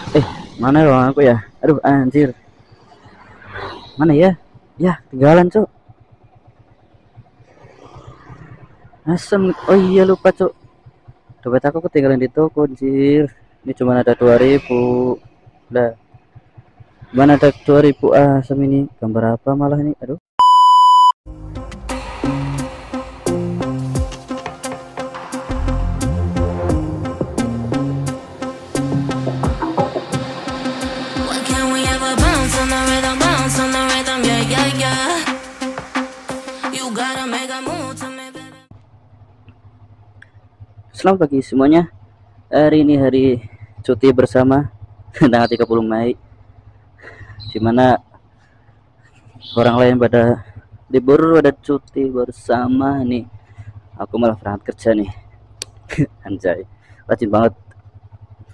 Eh, mana ya aku ya? Aduh, anjir. Mana ya? Ya, ketinggalan, Cuk. Asem. Oh iya, lupa, Cuk. Dompet aku ketinggalan di toko, anjir. Ini cuma ada 2000. Udah. Mana ada 2000 asem ini? Gambar apa malah ini? Aduh. Why can't we ever bounce on the rhythm, bounce on the rhythm, yeah, yeah, yeah. You gotta make a move to me, baby. Selamat pagi semuanya. Hari ini hari cuti bersama tanggal 30 Mei. Dimana orang lain pada libur, pada cuti bersama nih. Aku malah berangkat kerja nih. Anjay. Rajin banget.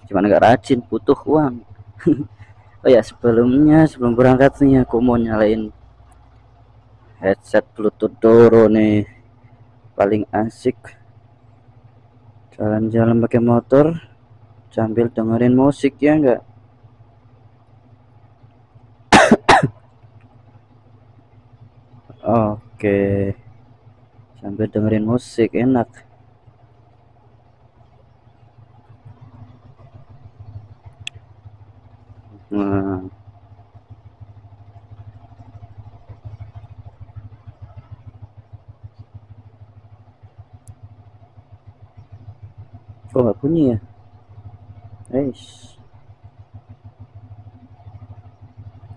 Gimana gak rajin, butuh uang. Oh ya, sebelum berangkat nih aku mau nyalain headset Bluetooth Doro nih. Paling asik jalan-jalan pakai motor sambil dengerin musik, ya enggak? Oke, sambil dengerin musik enak. Nah, kok nggak bunyi ya?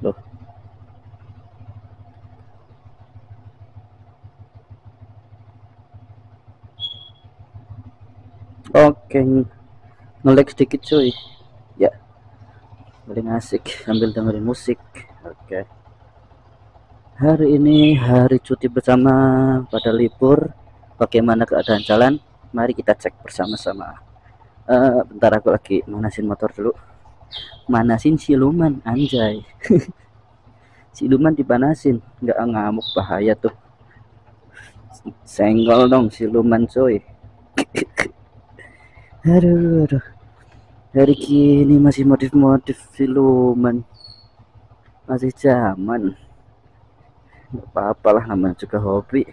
Loh. Oke, nge-lag sedikit cuy. Ya, paling asik sambil dengerin musik. Oke. Hari ini hari cuti bersama, pada libur. Bagaimana keadaan jalan? Mari kita cek bersama-sama. Bentar aku lagi manasin motor dulu. Manasin siluman, anjay. Siluman dipanasin, nggak ngamuk bahaya tuh. Senggol dong siluman coy. Aduh. Hari kini masih modif-modif siluman. Masih zaman. Nggak apa-apa lah, namanya juga hobi.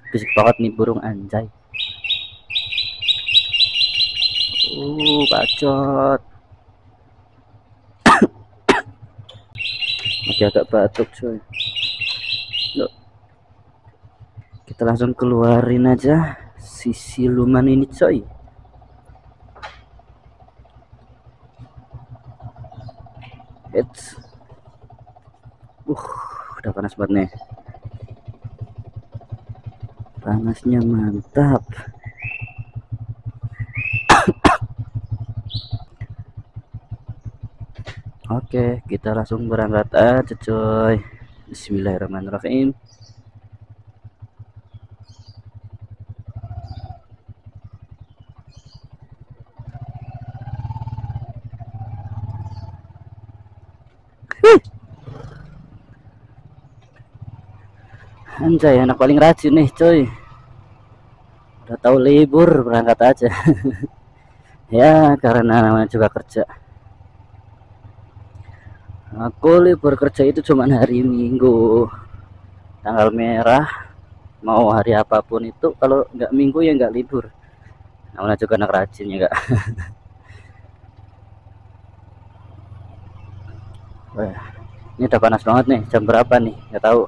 Bisik banget nih burung, anjay. Bacot. Masih agak batuk coy. Loh. Kita langsung keluarin aja si siluman ini coy. It's udah panas banget nih. Panasnya mantap. Oke, kita langsung berangkat aja coy. Bismillahirrahmanirrahim. Anjay, anak paling rajin nih coy. Udah tahu libur berangkat aja. Ya, karena namanya juga kerja. Aku libur kerja itu cuma hari Minggu, tanggal merah. Mau hari apapun itu, kalau nggak Minggu ya nggak libur. Namanya juga anak rajin ya nggak. Wah, ini udah panas banget nih. Jam berapa nih? Nggak tahu.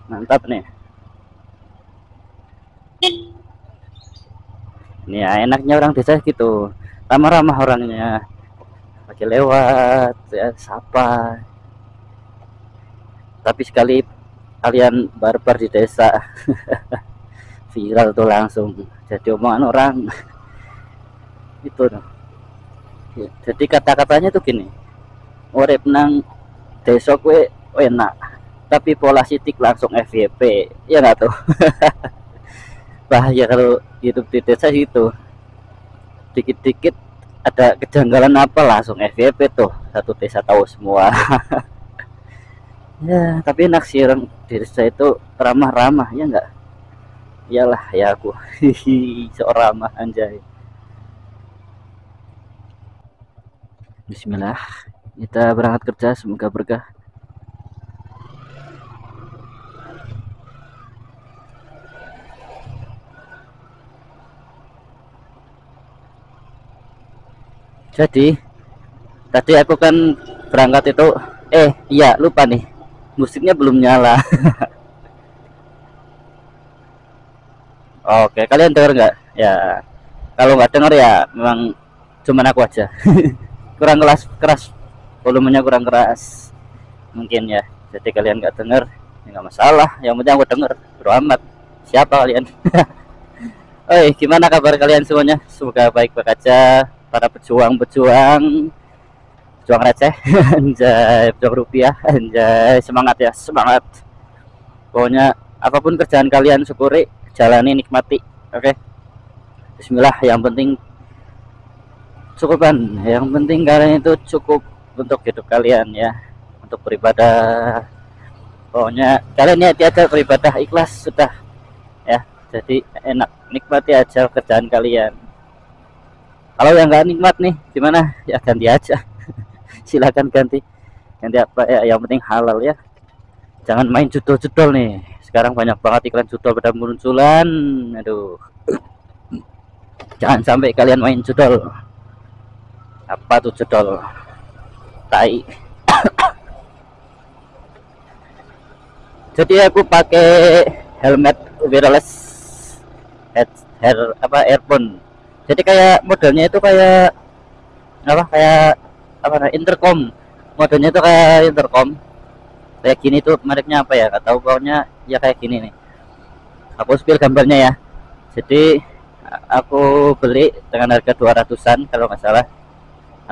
Mantap nih. Ini ya, enaknya orang desa gitu. Ramah-ramah orangnya. Lagi lewat, ya sapa. Tapi sekali kalian barbar di desa, viral tuh langsung jadi omongan orang. Itu tuh. Jadi kata-katanya tuh gini, urip nang desa kue enak, tapi pola sitik langsung FYP, ya nggak tuh. Bahaya kalau hidup di desa itu, dikit-dikit ada kejanggalan apa langsung FYP tuh, satu desa tahu semua. Ya tapi enak sih orang di desa itu, ramah-ramah ya nggak. Iyalah ya aku. Hihi, seorang mah anjay. Bismillah, kita berangkat kerja, semoga berkah. Jadi tadi aku kan berangkat itu, iya lupa nih, musiknya belum nyala. Oke, kalian denger nggak? Ya, kalau nggak denger ya memang cuman aku aja. Kurang keras, volumenya kurang keras mungkin ya. Jadi kalian nggak denger, ya nggak masalah. Yang penting aku denger, bro amat. Siapa kalian? Oi, gimana kabar kalian semuanya? Semoga baik-baik aja. Para pejuang receh, anjay, pejuang rupiah, anjay, semangat ya, semangat. Pokoknya apapun kerjaan kalian syukuri, jalani, nikmati. Oke. Bismillah, yang penting cukupan, yang penting kalian itu cukup untuk hidup kalian ya, untuk beribadah. Pokoknya kalian niat aja beribadah, ikhlas sudah ya. Jadi enak, nikmati aja kerjaan kalian. Kalau yang nggak nikmat nih gimana ya, ganti aja. Silakan ganti apa ya, yang penting halal ya. Jangan main judol-judol nih, sekarang banyak banget iklan judol pada munculan. Aduh, jangan sampai kalian main judol. Apa tuh judol? Tai. Jadi aku pakai helmet wireless earphone. Jadi kayak modelnya itu kayak intercom. Modelnya itu kayak intercom. Kayak gini tuh, mereknya apa ya? Gak tahu, pokoknya ya kayak gini nih. Aku spill gambarnya ya. Jadi aku beli dengan harga 200-an kalau nggak salah.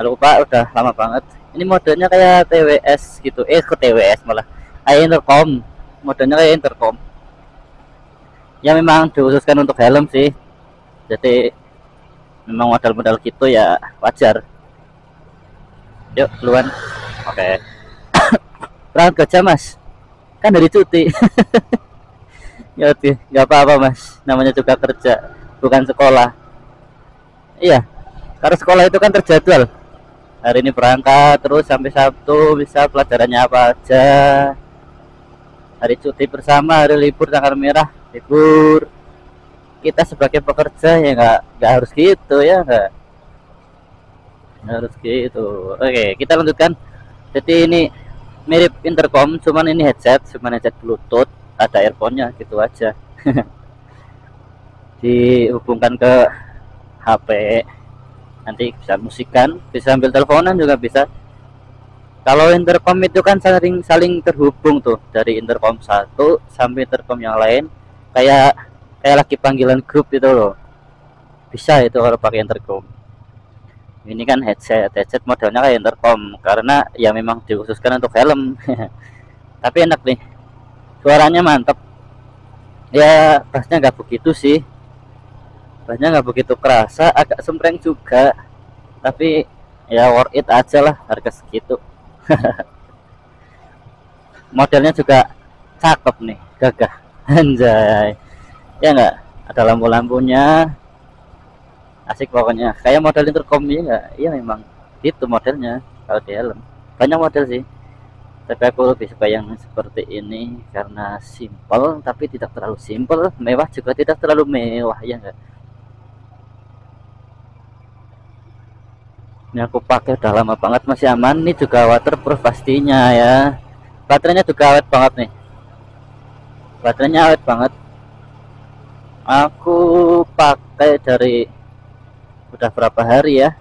Lupa, udah lama banget. Ini modelnya kayak TWS gitu. Kok TWS malah. Kayak intercom. Modelnya kayak intercom. Ya memang dikhususkan untuk helm sih. Jadi memang modal-modal gitu ya wajar. Yuk duluan. Oke. Berangkat kerja mas, kan dari cuti. Ya oke, nggak apa-apa mas, namanya juga kerja, bukan sekolah. Iya, karena sekolah itu kan terjadwal. Hari ini berangkat terus sampai Sabtu, bisa pelajarannya apa aja. Hari cuti bersama, hari libur tanggal merah libur. Kita sebagai pekerja ya nggak harus gitu ya, nggak harus gitu. Oke, kita lanjutkan. Jadi ini mirip intercom, cuman ini headset Bluetooth, ada earphone-nya gitu aja. Dihubungkan ke HP, nanti bisa musikan, bisa ambil teleponan juga bisa. Kalau intercom itu kan saling terhubung tuh, dari intercom satu sampai intercom yang lain, kayak lagi panggilan grup itu loh. Bisa itu kalau pakai intercom. Ini kan headset modelnya kayak intercom, karena ya memang dikhususkan untuk helm. Tapi enak nih, suaranya mantap ya. Bassnya nggak begitu sih, bassnya nggak begitu kerasa, agak sempreng juga, tapi ya worth it aja lah harga segitu. Modelnya juga cakep nih, gagah, anjay ya nggak, ada lampu-lampunya, asik pokoknya, kayak model intercom ya nggak. Iya memang itu modelnya. Kalau di helm banyak model sih, tapi aku lebih suka yang seperti ini karena simple tapi tidak terlalu simple, mewah juga tidak terlalu mewah ya enggak. Ini aku pakai udah lama banget, masih aman. Ini juga waterproof pastinya ya. Baterainya juga awet banget nih, baterainya awet banget. Aku pakai dari udah berapa hari ya,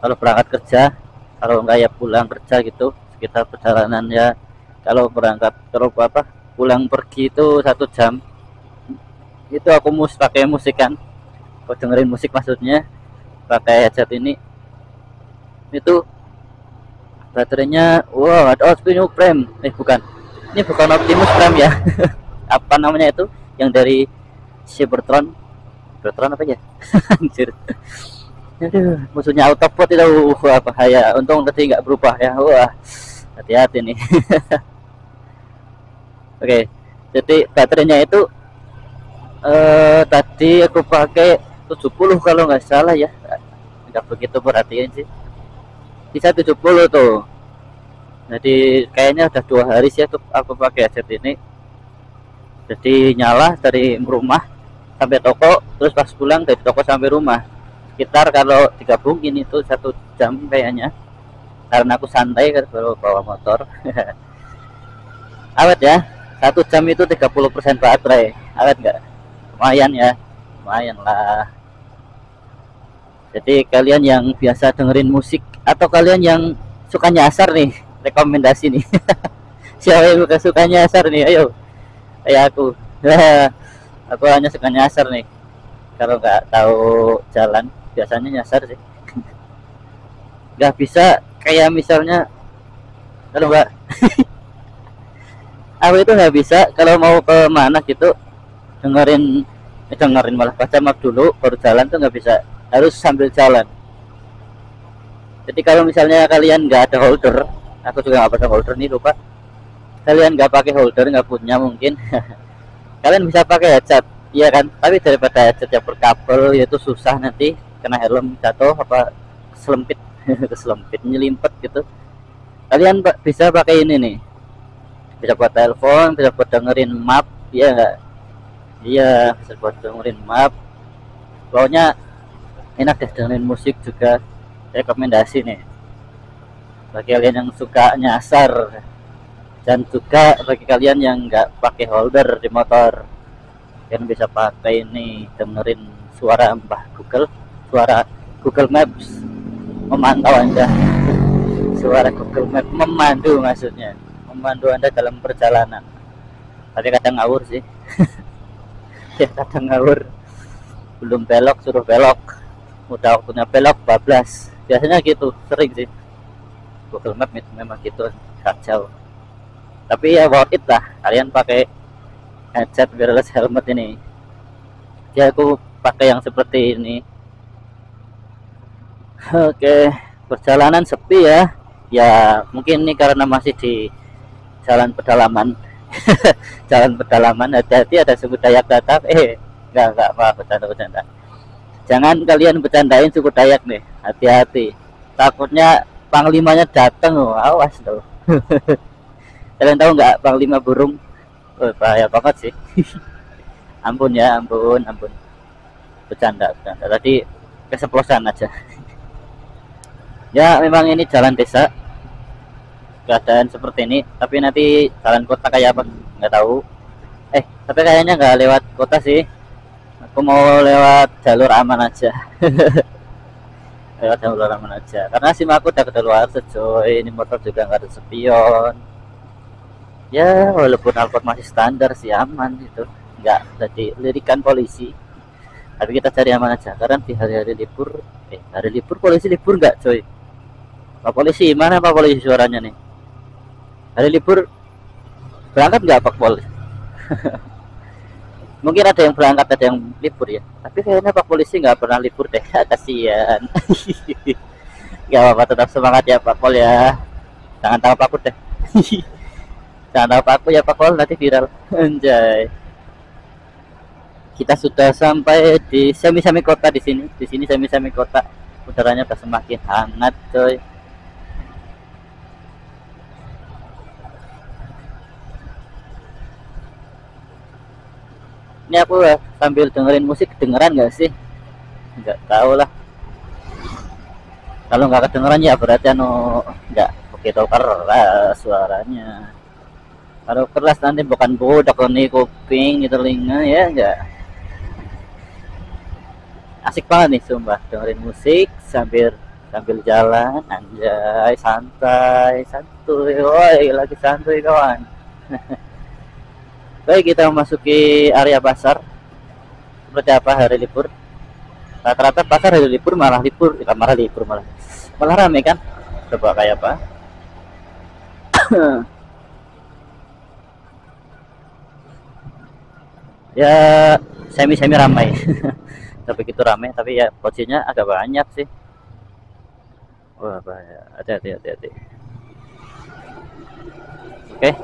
kalau berangkat kerja, kalau enggak ya pulang kerja gitu, sekitar perjalanan ya. Kalau pulang pergi itu 1 jam, itu aku pakai musik kan, aku dengerin musik maksudnya, pakai headset ini. Itu baterainya wow, ada Optimus Prime, bukan, ini bukan Optimus Prime ya. Apa namanya itu yang dari Cybertron apa ya? Anjir. Aduh, musuhnya Autobot itu. Wah, bahaya. Untung tadi nggak berubah ya. Wah, hati-hati nih. Oke, jadi baterainya itu Tadi aku pakai 70 kalau nggak salah ya, nggak begitu perhatiin sih, bisa 70 tuh. Jadi kayaknya udah 2 hari sih aku pakai headset ini. Jadi nyala dari rumah sampai toko, terus pas pulang dari toko sampai rumah sekitar, kalau digabungin itu 1 jam kayaknya, karena aku santai kan baru bawa motor. Awet ya, 1 jam itu 30% baterai, awet nggak? Lumayan ya, lumayan lah. Jadi kalian yang biasa dengerin musik atau kalian yang suka nyasar nih, rekomendasi nih. Siapa yang suka nyasar nih, ayo kayak aku. Aku hanya suka nyasar nih, kalau nggak tahu jalan biasanya nyasar sih. Nggak bisa kayak misalnya, kalau nggak aku itu nggak bisa kalau mau ke mana gitu dengerin malah baca map dulu baru jalan tuh nggak bisa, harus sambil jalan. Jadi kalau misalnya kalian nggak ada holder, aku juga nggak pakai holder nih, lupa. Kalian nggak pakai holder, nggak punya mungkin, kalian bisa pakai headset, iya kan? Tapi daripada headset yang berkabel yaitu susah, nanti kena helm jatuh apa selempit, keselempit nyelimpet gitu. Kalian bisa pakai ini nih, bisa buat telepon, bisa buat dengerin map, iya nggak? Iya, bisa buat dengerin map. Pokoknya enak deh, dengerin musik juga. Rekomendasi nih bagi kalian yang suka nyasar, dan juga bagi kalian yang nggak pakai holder di motor, kalian bisa pakai ini, dengerin suara Mbah Google, suara Google Maps memantau Anda, suara Google Maps memandu, maksudnya memandu Anda dalam perjalanan. Tapi kadang ngawur sih. Ya kadang ngawur, belum belok suruh belok, udah waktunya belok bablas, biasanya gitu, sering sih. Google Map itu memang gitu, kacau. Tapi ya worth it lah kalian pakai headset wireless helmet ini. Ya aku pakai yang seperti ini. Oke, perjalanan sepi ya. Ya mungkin ini karena masih di jalan pedalaman. Jalan pedalaman, hati-hati ada suku Dayak datang. Enggak apa, bercanda. Jangan kalian bercandain suku Dayak nih, hati-hati. Takutnya panglimanya datang, awas loh. Kalian tahu nggak panglima burung? Oh, bahaya banget sih. Ampun ya, ampun. Bercanda. Tadi keseplosan aja. Ya memang ini jalan desa, keadaan seperti ini. Tapi nanti jalan kota kayak apa nggak tahu. Tapi kayaknya nggak lewat kota sih. Aku mau lewat jalur aman aja. Lewat jalur aman aja, karena SIM aku udah kedaluarsa coy. Ini motor juga nggak ada spion. Ya walaupun alpot masih standar sih, aman itu, nggak jadi lirikan polisi. Tapi kita cari aman aja, karena di hari-hari libur, hari libur polisi libur nggak coy? Pak polisi, mana Pak polisi suaranya nih? Hari libur berangkat nggak Pak polisi? Mungkin ada yang berangkat, ada yang libur ya. Tapi kayaknya Pak polisi nggak pernah libur deh, kasihan. Gak apa-apa, tetap semangat ya Pak Pol ya. Jangan tahu aku deh. Jangan tahu aku ya Pak Pol, nanti viral. Anjay. Kita sudah sampai di semi-semi kota di sini. Di sini semi-semi kota. Udaranya udah semakin hangat, coy. Ini aku sambil dengerin musik, kedengeran nggak sih? Nggak tahu lah. Kalau nggak kedengeran ya berarti nggak begitu keras suaranya. Kalau keras nanti bukan budak nih kuping di telinga ya, enggak. Asik banget nih sumpah dengerin musik sambil jalan, anjay, santuy, woi lagi santuy kawan. Baik, kita memasuki area pasar. Seperti apa hari libur? Rata-rata pasar hari libur malah rame kan? Coba kayak apa? Ya semi ramai. Tapi gitu ramai, tapi ya porsinya agak banyak sih. Wah bahaya, hati-hati. Oke,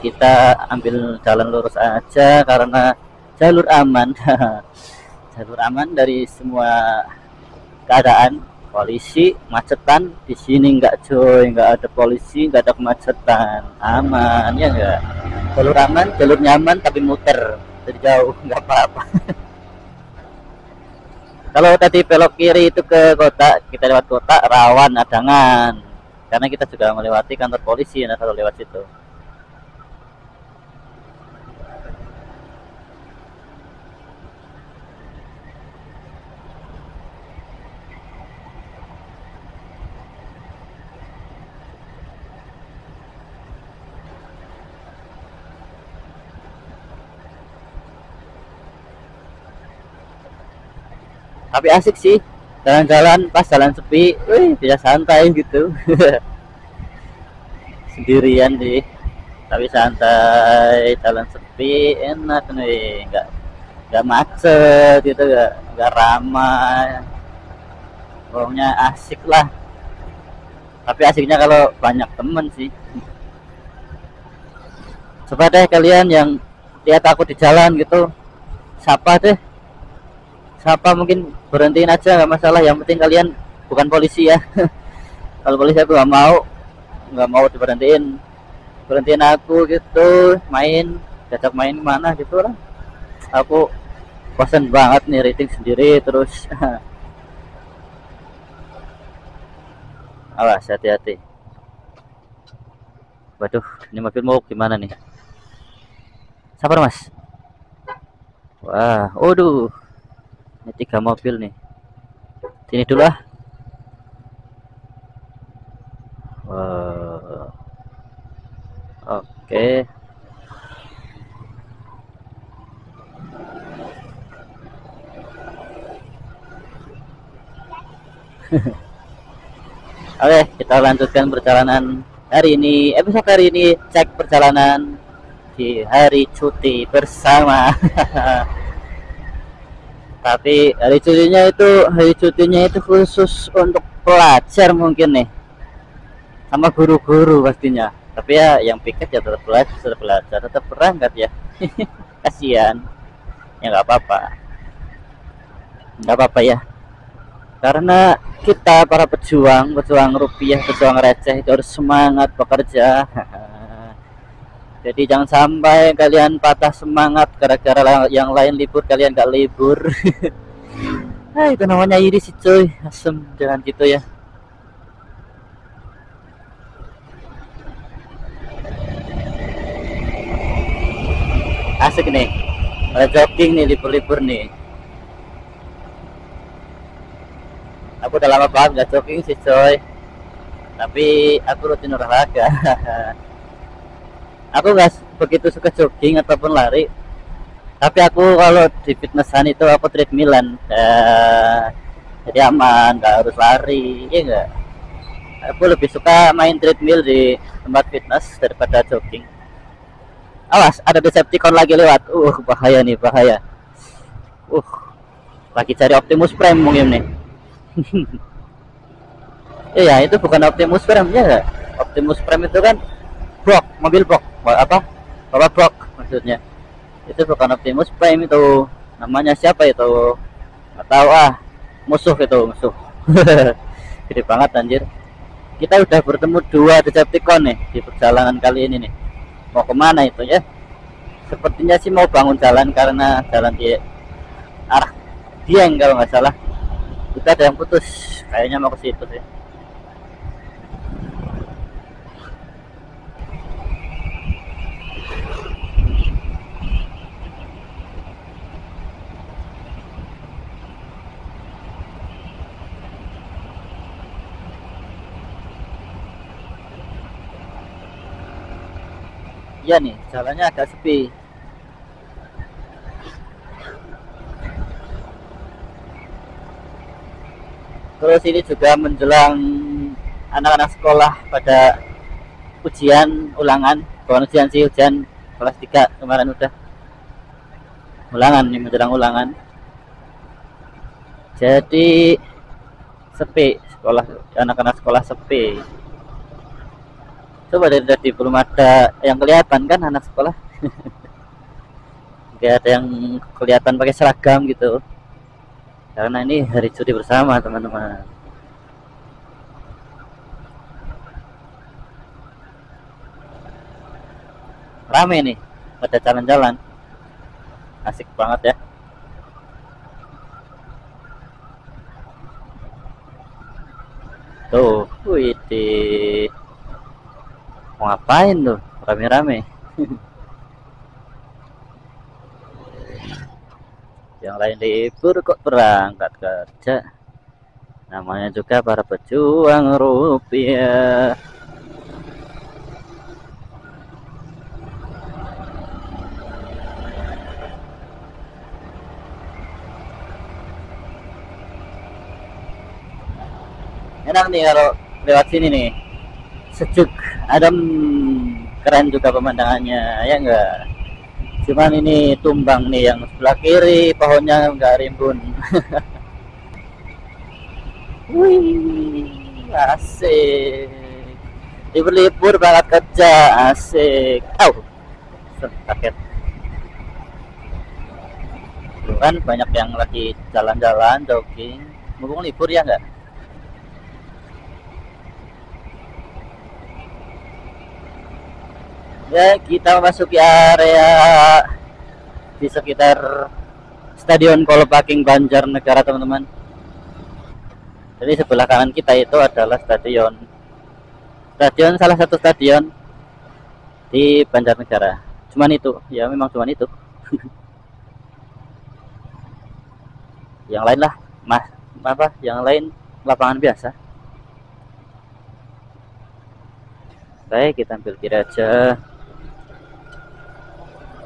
kita ambil jalan lurus aja karena jalur aman. Jalur aman dari semua keadaan. Polisi macetan di sini enggak coy, enggak ada polisi, enggak ada kemacetan, aman ya enggak. Jalur aman, jalur nyaman tapi muter dari jauh enggak apa-apa. Kalau tadi belok kiri itu ke kota, kita lewat kota rawan adangan karena kita juga melewati kantor polisi. Nah kalau lewat situ tapi asik sih jalan-jalan pas jalan sepi, wih bisa santai gitu. Sendirian sih tapi santai, jalan sepi enak nih, nggak macet gitu, nggak ramai, pokoknya asik lah. Tapi asiknya kalau banyak temen sih. Coba deh kalian yang lihat aku di jalan gitu, sapa deh, sapa, mungkin berhentiin aja nggak masalah, yang penting kalian bukan polisi ya. Kalau polisi aku nggak mau diberhentiin, berhentiin aku gitu, diajak main mana gitu lah. Aku bosan banget nih rating sendiri terus. Awas hati-hati. Waduh, ini mobil mau gimana nih? Sabar mas. Wah, waduh, ini 3 mobil nih. Sini dulu ah. Wah, oke. Oke, kita lanjutkan perjalanan hari ini. Episode hari ini cek perjalanan di hari cuti bersama. Tapi hari cutinya itu khusus untuk pelajar mungkin nih, sama guru-guru pastinya. Tapi ya yang piket ya tetap belajar, tetap berangkat ya. Kasihan. Ya nggak apa-apa ya. Karena kita para pejuang rupiah, pejuang receh itu harus semangat bekerja. Jadi jangan sampai kalian patah semangat gara-gara yang lain libur kalian gak libur. Nah, itu namanya iri sih cuy, asem, jangan gitu ya. Asik nih, ada jogging nih, libur-libur nih. Aku udah lama banget gak jogging sih coy, tapi aku rutin olahraga. Aku gak begitu suka jogging ataupun lari, tapi aku kalau di fitnessan itu aku treadmillan, jadi aman, gak harus lari ya enggak. Aku lebih suka main treadmill di tempat fitness daripada jogging. Awas, ada Decepticon lagi lewat, bahaya nih, bahaya. Lagi cari Optimus Prime mungkin nih. Iya, itu bukan Optimus Prime ya. Optimus Prime itu kan mobil Brock, apa? Bapak Brock maksudnya. Itu bukan Optimus Prime, itu namanya siapa itu? Nggak tahu ah. Musuh itu, musuh. Gede banget anjir. Kita udah bertemu 2 Decepticon nih di perjalanan kali ini nih. Mau kemana itu ya? Sepertinya sih mau bangun jalan karena jalan di arah Dieng kalau nggak salah. Kita ada yang putus, kayaknya mau ke situ sih. Iya nih, jalannya agak sepi. Terus ini juga menjelang anak-anak sekolah pada ujian ulangan, bukan ujian sih, ujian kelas 3 kemarin udah ulangan nih, menjelang ulangan. Jadi sepi sekolah, anak-anak sekolah sepi. Coba dari tadi belum ada yang kelihatan kan anak sekolah. Gak ada yang kelihatan pakai seragam gitu, karena ini hari cuti bersama teman-teman. Rame nih pada jalan-jalan, asik banget ya. Tuh, wih, mau ngapain tuh rame-rame. Yang lain libur kok berangkat kerja, namanya juga para pejuang rupiah. Enak nih kalau lewat sini nih, sejuk, adem, keren juga pemandangannya ya enggak. Cuman ini tumbang nih yang sebelah kiri, pohonnya enggak rimbun. Wih, asik. Libur-libur banget kerja, asik. Au, kaget. Tuh kan banyak yang lagi jalan-jalan, jogging. Mumpung libur ya enggak? Ya, kita memasuki area di sekitar Stadion Kolopaking Banjarnegara, teman-teman. Jadi sebelah kanan kita itu adalah stadion salah satu stadion di Banjarnegara. Cuman itu, ya memang cuman itu. Yang lain lah, yang lain lapangan biasa. Baik, kita ambil kiri aja.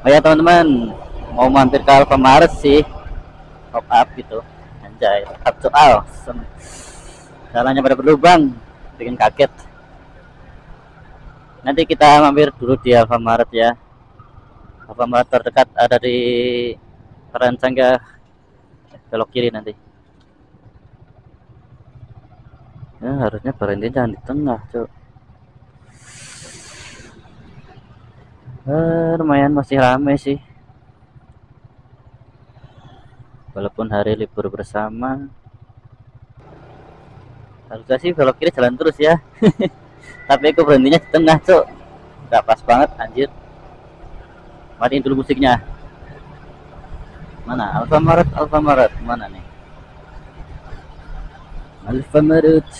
Oh ya teman-teman, mau mampir ke Alfamart sih, top up gitu, anjay, top up soal, jalannya pada berlubang, bikin kaget. Nanti kita mampir dulu di Alfamart ya. Alfamart terdekat ada di Rancangga, belok kiri nanti. Ya, harusnya berhenti jangan di tengah, cok. Lumayan masih rame sih, walaupun hari libur bersama. Harusnya sih belok kiri jalan terus ya. Tapi aku berhentinya di tengah, cok. Gak pas banget anjir. Matiin dulu musiknya. Mana Alfamart mana nih? Alfamart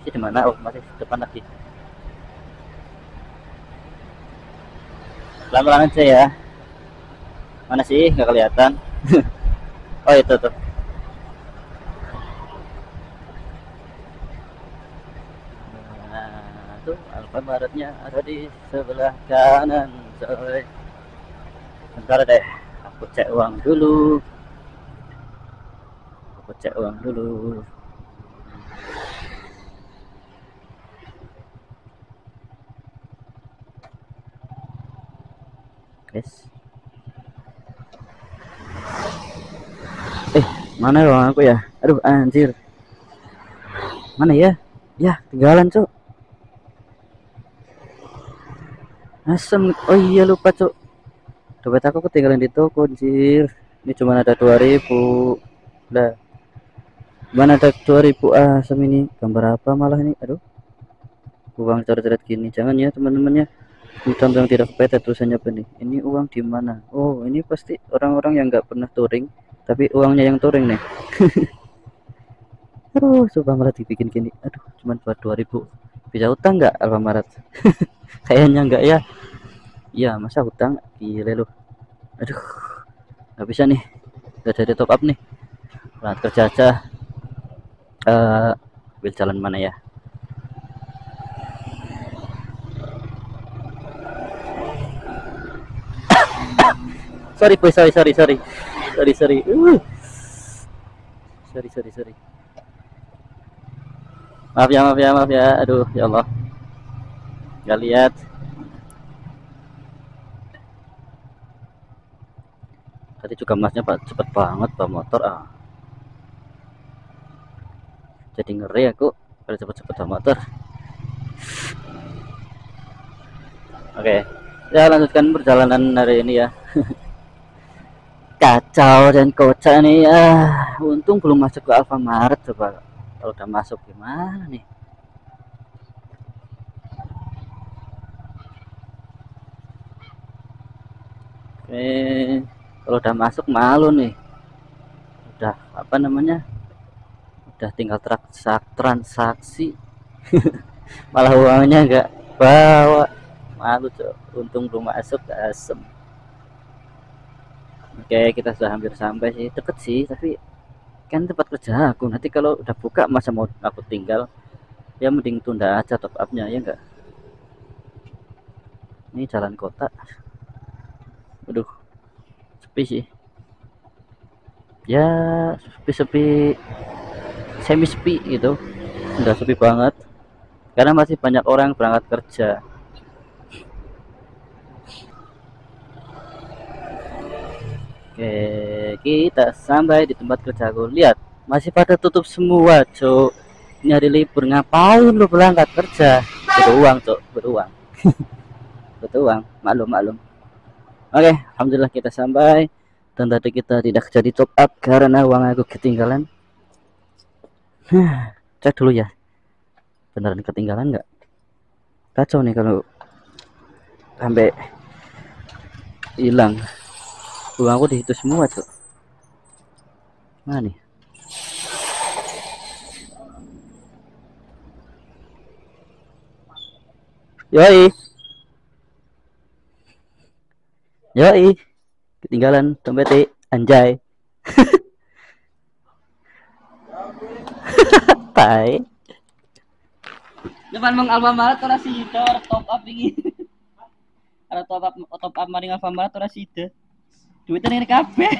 di mana? Oh, masih depan lagi. Pelan-pelan aja ya. Mana sih? Nggak kelihatan. Oh, itu tuh. Nah, tuh Alfamartnya ada di sebelah kanan, coy. Bentar deh, aku cek uang dulu. Guys, mana uang aku ya? Aduh anjir, mana ya? Ya tinggalan, cok. Asem. Oh iya, lupa, cok. Dompet aku ketinggalan di toko, anjir. Ini cuma ada 2000. Udah, mana ada 2000. Asem ini gambar apa malah ini? Aduh, uang coret-coret gini jangan ya teman-teman ya. Ini contoh yang tidak kepepet tulisannya apa nih? Ini uang di mana? Oh, ini pasti orang-orang yang nggak pernah touring, tapi uangnya yang touring nih. Aduh, coba malah dibikin gini. Aduh, cuman buat 2000. Bisa utang nggak Alfamaret? Kayaknya nggak ya. Iya, masa utang? Gile loh. Aduh, nggak bisa nih. Nggak jadi top up nih. Berangkat kerja aja. Ambil jalan mana ya? Sorry boy, sorry. Sorry. Maaf ya. Aduh, ya Allah. Nggak lihat. Tadi juga masnya Pak cepet banget bawa motor. Jadi ngeri aku kalau cepet-cepet bawa motor. Oke, ya lanjutkan perjalanan hari ini ya. Kacau dan kocak nih ya. Untung belum masuk ke Alfamaret. Coba kalau udah masuk gimana nih. Oke, kalau udah masuk malu nih. Udah apa namanya, udah tinggal transaksi malah uangnya nggak bawa, malu cok. Untung belum masuk, asem. Oke, kita sudah hampir sampai sih, deket sih, tapi kan tempat kerja aku. Nanti kalau udah buka masa mau aku tinggal, ya mending tunda aja top upnya, ya enggak. Ini jalan kota, aduh, sepi sih ya, sepi-sepi, semi sepi gitu, nggak sepi banget karena masih banyak orang berangkat kerja. Oke, kita sampai di tempat kerjaku. Lihat, masih pada tutup semua, cok. Ini hari libur, ngapain lu berangkat kerja? Beruang, cok, beruang. Beruang, maklum, maklum. Oke, alhamdulillah kita sampai. Dan tadi kita tidak jadi top up karena uang aku ketinggalan. Cek dulu ya, beneran ketinggalan nggak? Kacau nih kalau sampai hilang. Uang aku di situ semua, cok. Mana nih? Yoi, yoi, ketinggalan dompet, anjay. Tai. Depan Mang Alfamaret ora sida arep top up iki. Arep top up maring Alfamaret ora sida. Duitnya ini kabeh.